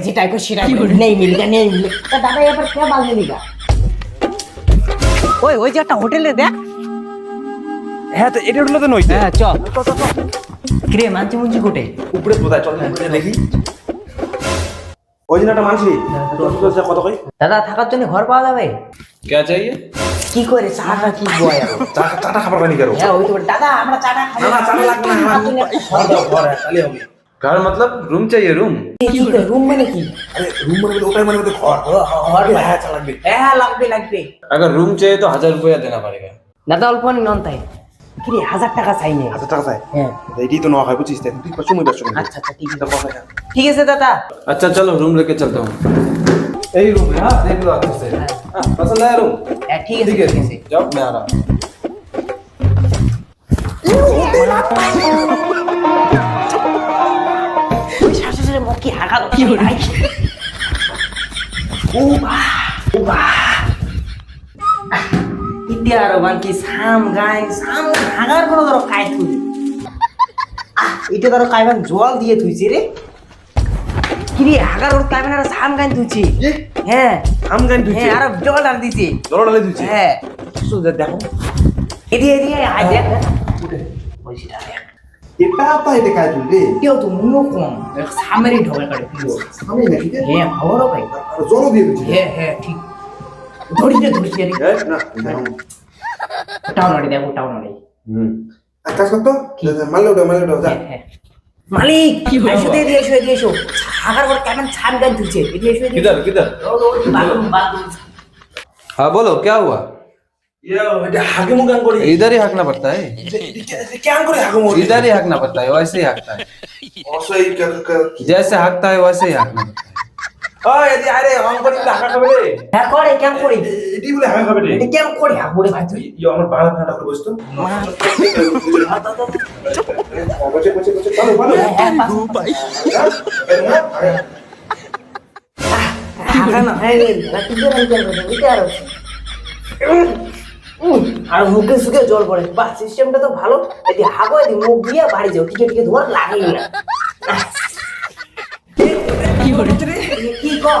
যেটাই কো সেটাই নেই মিলেগা তা দাদা এবার কে বাল মিলেগা ওই যে একটা হোটেলে দেখ হ্যাঁ তো এটা হলো তো নইতে হ্যাঁ চল কিরে মানছি মুঞ্জি কোটে উপরে কোথায় চল দেখি ওই দিন একটা মানছি কত কই দাদা থাকার জন্য ঘর পাওয়া যাবে क्या चाहिए কি করে চাটা কি বয় চাটা খাবার পানি করো হ্যাঁ ওই তো দাদা আমরা চাটা খাবো না চাটা লাগবে না আমার ঘর দাও ঘর তাহলে হবে घर मतलब रूम चाहिए रूम কি রুম মানে কি अरे रूम মানে ওটাই মানে ঘর ঘর হ্যাঁ চা লাগবে হ্যাঁ লাগবে अगर रूम चाहिए तो 1000 रुपया देना पड़ेगा। দাদা অল্প নন তাই কিরে 1000 টাকা চাই নে 1000 টাকা চাই হ্যাঁ এইটাই তো নেওয়া হয় বুঝছিস তাই তুই পাঁচশো মই পাঁচশো আচ্ছা ঠিক আছে দাদা अच्छा चलो रूम लेके चलता हूँ। यही रूम है हाँ देख लो अच्छे से। हाँ पसंद आया रूम? হ্যাঁ ঠিক আছে जाओ मैं आ रहा हूँ। ওই শাশুড়ির মুখ কি হাগা কি হলো ও ইতিহার বানকি সাম হাগার কোনো ধরো কাই থুই এটা ধরো কাইবান জল দিয়ে থুইছে রে কিরে হাগার ওর কাইবান আর সাম গান থুইছে হ্যাঁ আম গান তুই হ্যাঁ আর জল ডাল দিছে জল ঢালে দিচ্ছি হ্যাঁ দেখো এদিকে আয় দেখ ওই সেটা দেখ এটা তো এটা কাজ রে কেউ তো মুনো কম সামেরই ঢোকা করে আমি নাকি হ্যাঁ ভালো ভাই আর জল দিয়ে দিচ্ছি হ্যাঁ ঠিক ধরিছে রে না টাউন আড়ি দেখো টাউন আড়ি কাজ করতো মারলে ওটা যা হ্যাঁ মালিক এসো দিয়ে এসো হাগার পর কেমন ছান গান তুলছে এদিকে এসো किधर किधर? বাথরুম हाँ बोलो क्या हुआ? এটা হাগে মুগান করে इधर ही हाँकना पड़ता है। কেন করে হাগে মুগান इधर ही हाँकना पड़ता है वैसे ही हाँकता है। অসই जैसे हाँकता है वैसे ही हाँकना पड़ता है। ওই এদি আরে অন করে হাগা খাবে রে হ্যাঁ করে কেমন করে এটি বলে হাগা খাবে রে এটা কেমন করে হাগুড়ে ভাই তুই ইয়ো আমার বাড়া খাটা করে বসতো বসে চলো হাগা না হ্যাঁ তুই এটা আর মুখে সুখে জল পড়ে বাহ সিস্টেমটা তো ভালো এদি হাগো এদি মুখ দিয়ে বাড়ি যাও টিকে ধোয়ার লাগেই না কি হচ্ছে রে কি কর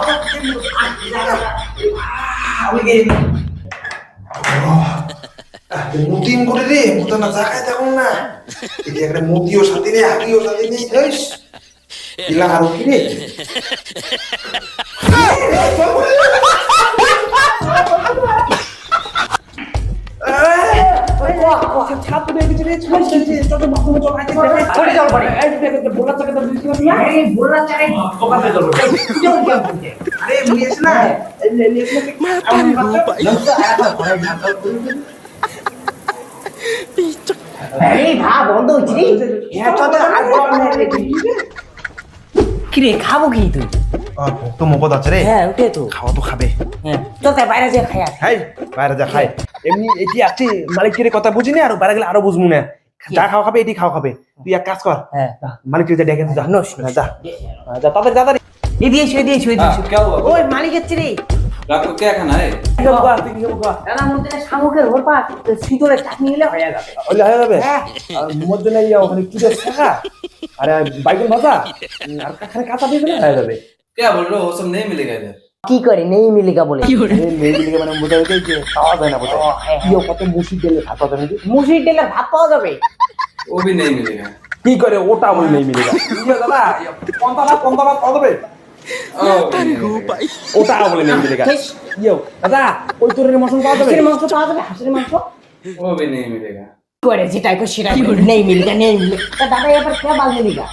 মুতিম করে রে মুতা না জায়গায় থাকুন না এই একটা মুতিও সাথে রে হাগিও সাথে নেই হইস ইলা আর কি রে আরে মুইস না কিরে খাবো কি তুই তো মকদ আছে রে হ্যাঁ ওটাই তো খাওয়া তো খাবে হ্যাঁ তো তাই বাইরে যে খাই আছে হাই বাইরে যা খাই এমনি এটি আছে মালিকের কথা বুঝিনি আর বাইরে গেলে আরো বুঝবো না যা খাওয়া খাবে এটি খাওয়া খাবে তুই এক কাজ কর হ্যাঁ মালিকের যা ডেকে যা যা যা তাড়াতাড়ি এদিকে हाँ क्या हुआ? ওই মালিকের চিরে रात को क्या खाना है? দাদা মধ্যে শামুকের ওর পা শীতলের চাটনি নিলে হয়ে যাবে ওলে হয়ে যাবে হ্যাঁ আর মধ্যে নাই ওখানে কি যে শাখা আরে বাইগন ভাজা আর কাখানে কাঁচা দিয়ে দিলে হয়ে যাবে क्या बोल रहे हो? वो सब नहीं मिलेगा इधर। কি করে নেই মিলিকা বলে মেয়েগুলিকে মানে বোঝা যায় যে খাওয়া যায় না বোঝা ইয়ে কত মুসি তেলে ভাত পাওয়া যাবে মুসুরির তেলের ভাত পাওয়া যাবে वो भी नहीं मिलेगा। কি করে ওটা বলে নেই মিলেগা ইয়ে দাদা পন্তা ভাত পাওয়া যাবে ओ, भी नहीं मिलेगा। ওটা বলে নেই মিলেগা ইয়ে দাদা ওই তোরের মশন পাওয়া যাবে হাঁসের মাংস পাওয়া যাবে হাঁসের মাংস वो भी नहीं मिलेगा। করে যেটাই কো সেটাই নেই মিলিকা তা দাদা এবার কে বাল মিলিকা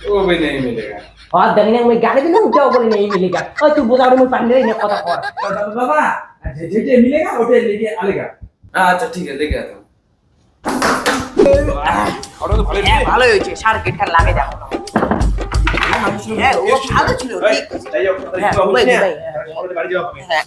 वो भी नहीं मिलेगा। আর দেখলে আমি গাড়ি দিলাম ওটাও বলে নেই মিলিকা ওই তুই বোঝা আমি পান্ডে নে কথা কর দাদা যেটা মিলেগা ওটা লেগে আলেগা हाँ अच्छा ठीक है लेके आता हूँ। হ্যাঁ ভালো হয়েছে সার কেটে লাগে যাও হ্যাঁ ও ভালো ছিল ঠিক আছে হ্যাঁ, ওই, ওই, বাড়ি যাওয়া হবে হ্যাঁ